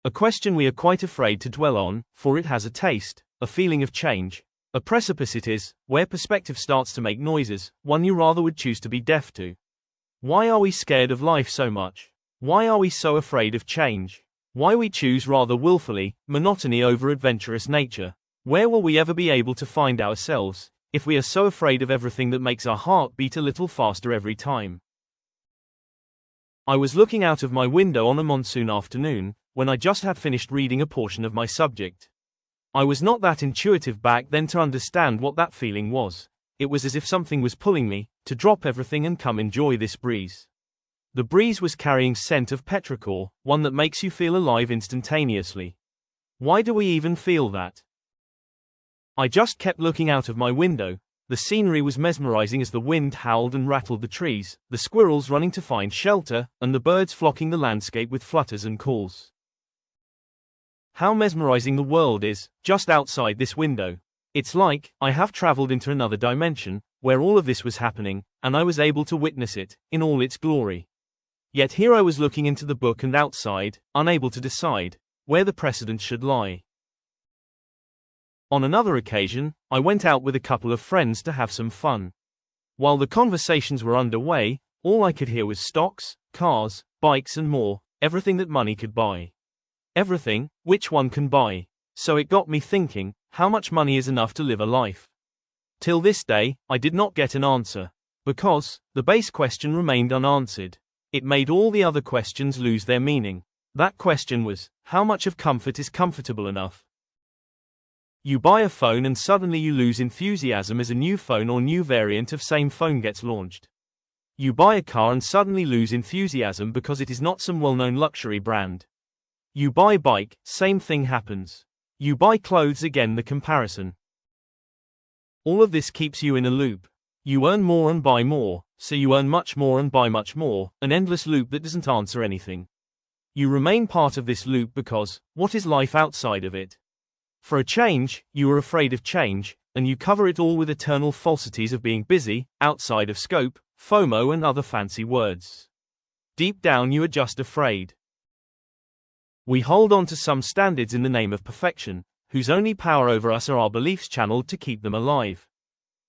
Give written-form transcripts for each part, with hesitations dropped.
A question we are quite afraid to dwell on, for it has a taste, a feeling of change. A precipice it is, where perspective starts to make noises, one you rather would choose to be deaf to. Why are we scared of life so much? Why are we so afraid of change? Why we choose rather willfully, monotony over adventurous nature? Where will we ever be able to find ourselves, if we are so afraid of everything that makes our heart beat a little faster every time? I was looking out of my window on a monsoon afternoon, when I just had finished reading a portion of my subject. I was not that intuitive back then to understand what that feeling was. It was as if something was pulling me, to drop everything and come enjoy this breeze. The breeze was carrying scent of petrichor, one that makes you feel alive instantaneously. Why do we even feel that? I just kept looking out of my window. The scenery was mesmerizing as the wind howled and rattled the trees, the squirrels running to find shelter, and the birds flocking the landscape with flutters and calls. How mesmerizing the world is, just outside this window. It's like I have traveled into another dimension, where all of this was happening, and I was able to witness it, in all its glory. Yet here I was looking into the book and outside, unable to decide where the precedence should lie. On another occasion, I went out with a couple of friends to have some fun. While the conversations were underway, all I could hear was stocks, cars, bikes and more, everything that money could buy. Everything, which one can buy. So it got me thinking, how much money is enough to live a life? Till this day, I did not get an answer. Because the base question remained unanswered. It made all the other questions lose their meaning. That question was, how much of comfort is comfortable enough? You buy a phone and suddenly you lose enthusiasm as a new phone or new variant of same phone gets launched. You buy a car and suddenly lose enthusiasm because it is not some well-known luxury brand. You buy a bike, same thing happens. You buy clothes, again the comparison. All of this keeps you in a loop. You earn more and buy more, so you earn much more and buy much more, an endless loop that doesn't answer anything. You remain part of this loop because, what is life outside of it? For a change, you are afraid of change, and you cover it all with eternal falsities of being busy, outside of scope, FOMO and other fancy words. Deep down you are just afraid. We hold on to some standards in the name of perfection, whose only power over us are our beliefs channeled to keep them alive.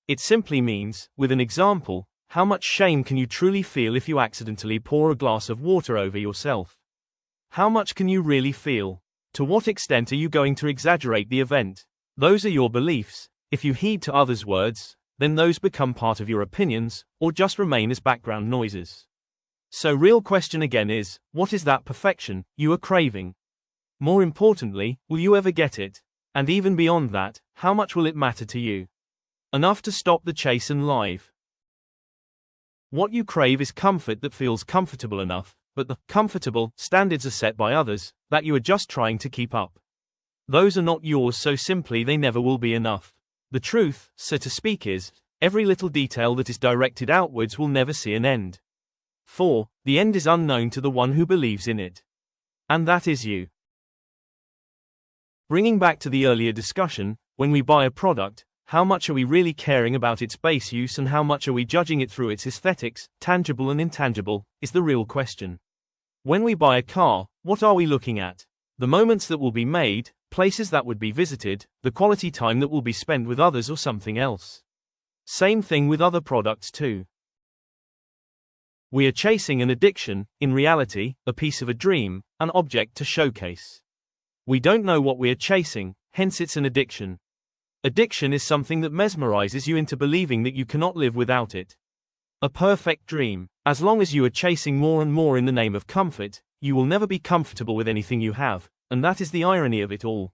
It simply means, with an example, how much shame can you truly feel if you accidentally pour a glass of water over yourself? How much can you really feel? To what extent are you going to exaggerate the event? Those are your beliefs. If you heed to others' words, then those become part of your opinions, or just remain as background noises. So real question again is, what is that perfection you are craving? More importantly, will you ever get it? And even beyond that, how much will it matter to you? Enough to stop the chase and live. What you crave is comfort that feels comfortable enough, but the comfortable standards are set by others, that you are just trying to keep up. Those are not yours, so simply they never will be enough. The truth, so to speak, is, every little detail that is directed outwards will never see an end. For, the end is unknown to the one who believes in it. And that is you. Bringing back to the earlier discussion, when we buy a product, how much are we really caring about its base use and how much are we judging it through its aesthetics, tangible and intangible, is the real question. When we buy a car, what are we looking at? The moments that will be made, places that would be visited, the quality time that will be spent with others or something else. Same thing with other products too. We are chasing an addiction, in reality, a piece of a dream, an object to showcase. We don't know what we are chasing, hence it's an addiction. Addiction is something that mesmerizes you into believing that you cannot live without it. A perfect dream. As long as you are chasing more and more in the name of comfort, you will never be comfortable with anything you have, and that is the irony of it all.